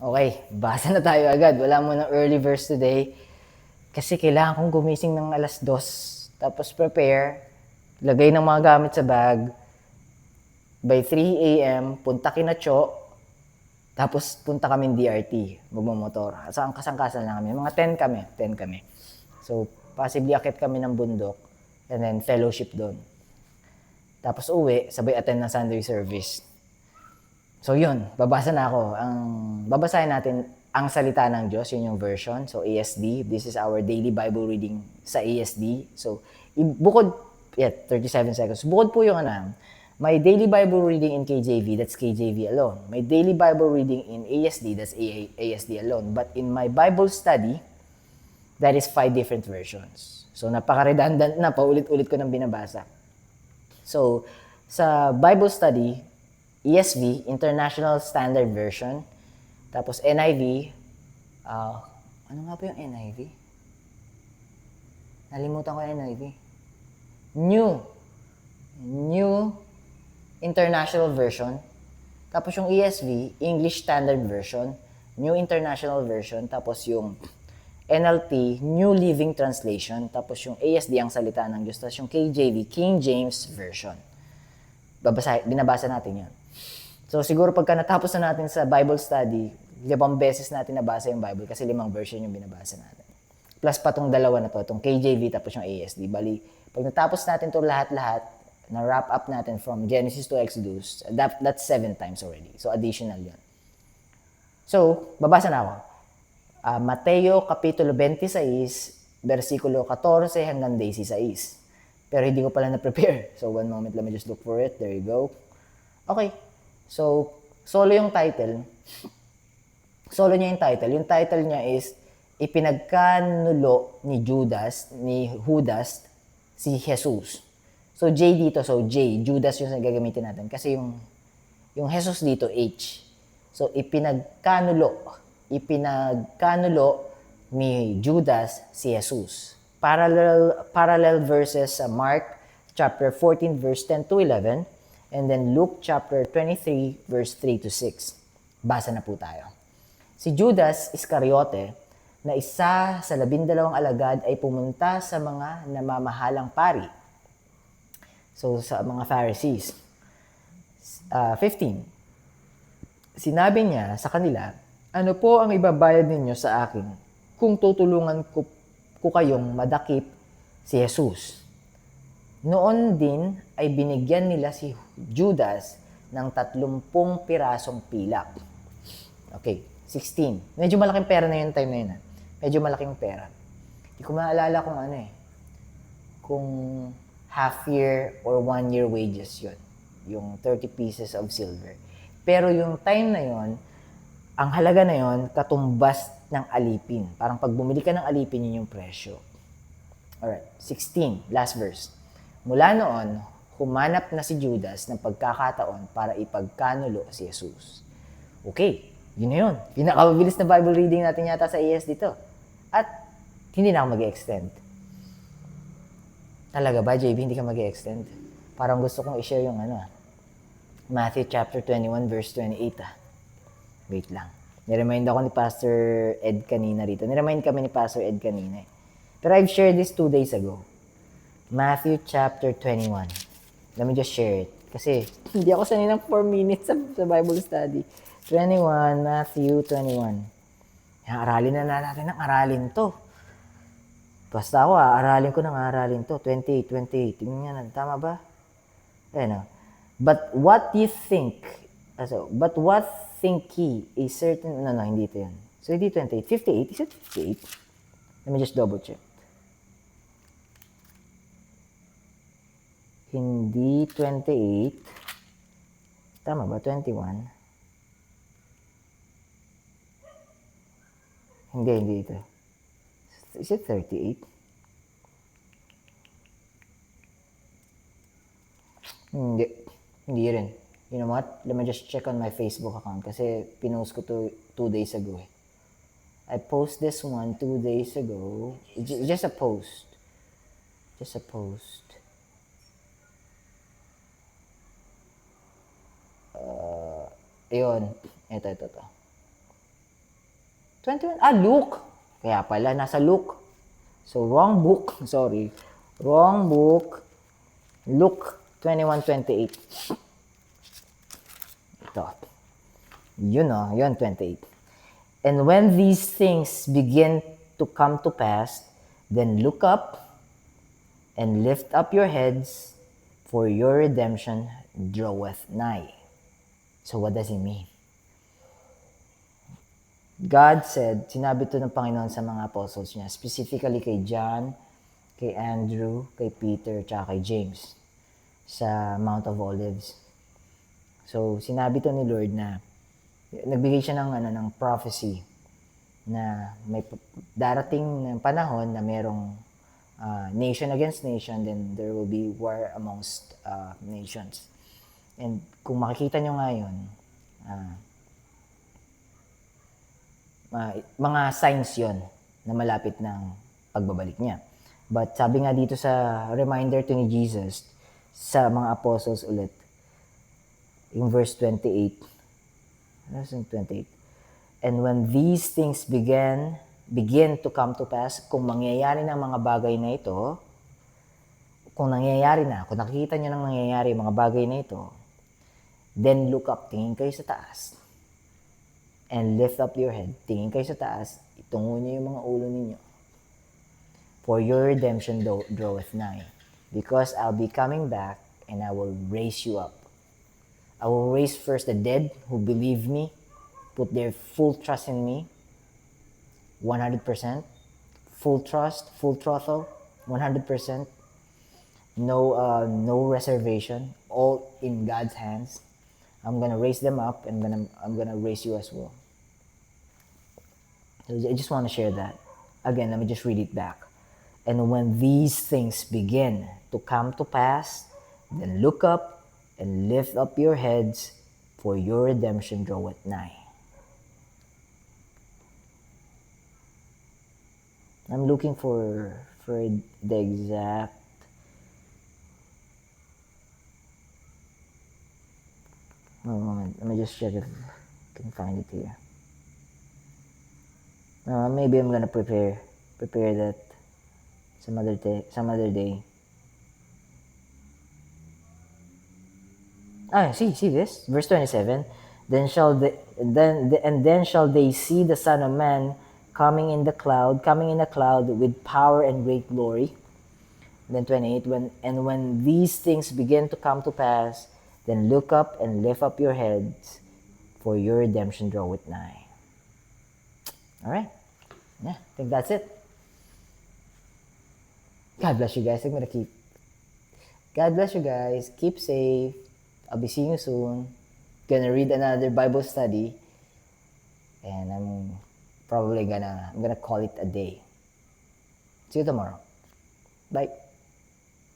Okay, basa na tayo agad. Wala mo ng early verse today. Kasi kailangan kong gumising ng alas 2. Tapos prepare. Lagay ng mga gamit sa bag. By 3 a.m., punta kina Cho. Tapos punta kami DRT. Magmamotor. Saan kasangkasan lang kami. Mga 10 kami. 10 kami. So, possibly akit kami ng bundok. And then fellowship doon. Tapos uwi, sabay attend ng Sunday service. So yun, babasa na ako. Babasahin natin ang salita ng Diyos, yun yung version. So ASD, this is our daily Bible reading sa ASD. So bukod, 37 seconds. Bukod po yung my daily Bible reading in KJV, that's KJV alone. My daily Bible reading in ASD, that's ASD alone. But in my Bible study, that is 5 different versions. So napaka-redundant na, paulit-ulit ko nang binabasa. So sa Bible study, ESV, International Standard Version. Tapos NIV. Ano nga po yung NIV? Nalimutan ko yung NIV. New International Version. Tapos yung ESV, English Standard Version. New International Version. Tapos yung NLT, New Living Translation. Tapos yung ASD, ang salita ng Diyos. Tapos yung KJV, King James Version. Binabasa natin yan. So siguro pagka natapos na natin sa Bible study, 5 beses natin nabasa yung Bible kasi 5 version yung binabasa natin. Plus pa tong dalawa na to, tong KJV tapos yung ASD. Bali, pag natapos natin to lahat-lahat, na-wrap up natin from Genesis to Exodus, that's 7 times already. So additional yun. So, babasa na ako. Mateo Kapitulo 26, versikulo 14 hanggang 16. Pero hindi ko pala na-prepare. So, one moment, let me just look for it. There you go. Okay. So, solo yung title. Solo niya yung title. Yung title niya is, ipinagkanulo ni Judas si Jesus. So, J dito. So, J. Judas yung gagamitin natin. Kasi yung Jesus dito, H. So, ipinagkanulo ni Judas si Jesus. Parallel verses sa Mark chapter 14 verse 10 to 11 and then Luke chapter 23 verse 3 to 6. Basa na po tayo. Si Judas Iscariote na isa sa 12 alagad ay pumunta sa mga namamahalang pari. So sa mga Pharisees. 15. Sinabi niya sa kanila, ano po ang ibabayad ninyo sa akin kung tutulungan ko kayong madakip si Jesus? Noon din ay binigyan nila si Judas ng 30 pirasong pilak. Okay, 16. Medyo malaking pera na yung time na yun. Medyo malaking pera. Hindi ko maalala kung half year or 1 year wages yun. Yung 30 pieces of silver. Pero yung time na yun, ang halaga na yun, katumbas ng alipin. Parang pag bumili ka ng alipin, yun yung presyo. Alright, 16, last verse. Mula noon, humanap na si Judas ng pagkakataon para ipagkanulo si Jesus. Okay, yun na yun. Pinakamabilis na Bible reading natin yata sa AS dito. At hindi na ako mag-extend. Talaga ba, JB, hindi ka mag-extend? Parang gusto kong i-share yung Matthew chapter 21 verse 28. Wait lang. Niremind ako ni Pastor Ed kanina rito. Niremind kami ni Pastor Ed kanina. Pero I've shared this 2 days ago. Matthew chapter 21. Let me just share it. Kasi hindi ako sanay ng 4 minutes sa Bible study. 21, Matthew 21. Aralin na natin ng aralin to. Basta ako, aralin ko ng aralin to. 28. Tingnan nyo, tama ba? Ayan. But what think ye a certain... No, hindi ito yan. So, hindi 28. 58? Is it 58? Let me just double check. Hindi 28. Tama ba? 21? Hindi ito. Is it 38? Hindi rin. You know what? Let me just check on my Facebook account kasi pinost ko to 2 days ago. I post this one 2 days ago. Just a post. Ayun. Ito. 21? Luke. Kaya pala, nasa Luke. So, wrong book. Sorry. Wrong book. Luke 21:28. Ito. Yun 28. And when these things begin to come to pass, then look up and lift up your heads, for your redemption draweth nigh. So what does it mean? God said, sinabi to ng Panginoon sa mga apostles niya, specifically kay John, kay Andrew, kay Peter, tsaka kay James, sa Mount of Olives. So, sinabi to ni Lord na, nagbigay siya ng prophecy na may darating ng panahon na merong nation against nation, then there will be war amongst nations. And kung makikita nyo ngayon, mga signs yon na malapit ng pagbabalik niya. But sabi nga dito sa reminder to ni Jesus sa mga apostles ulit, in verse 28, verse 28, and when these things begin to come to pass, kung mangyayari ng mga bagay na ito, kung nangyayari na, kung nakikita nyo nang nangyayari mga bagay na ito, then look up, tingin kayo sa taas, and lift up your head, tingin kayo sa taas, itungo nyo yung mga ulo ninyo. For your redemption draweth nigh, because I'll be coming back, and I will raise you up. I will raise first the dead who believe me, put their full trust in me, 100%, full trust, full throttle, 100%, no reservation, all in God's hands. I'm gonna raise them up, and I'm gonna raise you as well. So I just want to share that. Again, let me just read it back. And when these things begin to come to pass, then look up and lift up your heads, for your redemption draweth nigh. I'm looking for the exact moment. Let me just check if I can find it here. Maybe I'm gonna prepare that some other day. See this verse 27. Then shall they see the Son of Man coming in a cloud with power and great glory. Then 28. When these things begin to come to pass, then look up and lift up your heads, for your redemption draweth nigh. All right. Yeah, I think that's it. God bless you guys. God bless you guys. Keep safe. I'll be seeing you soon. Gonna read another Bible study. And I'm gonna call it a day. See you tomorrow. Bye.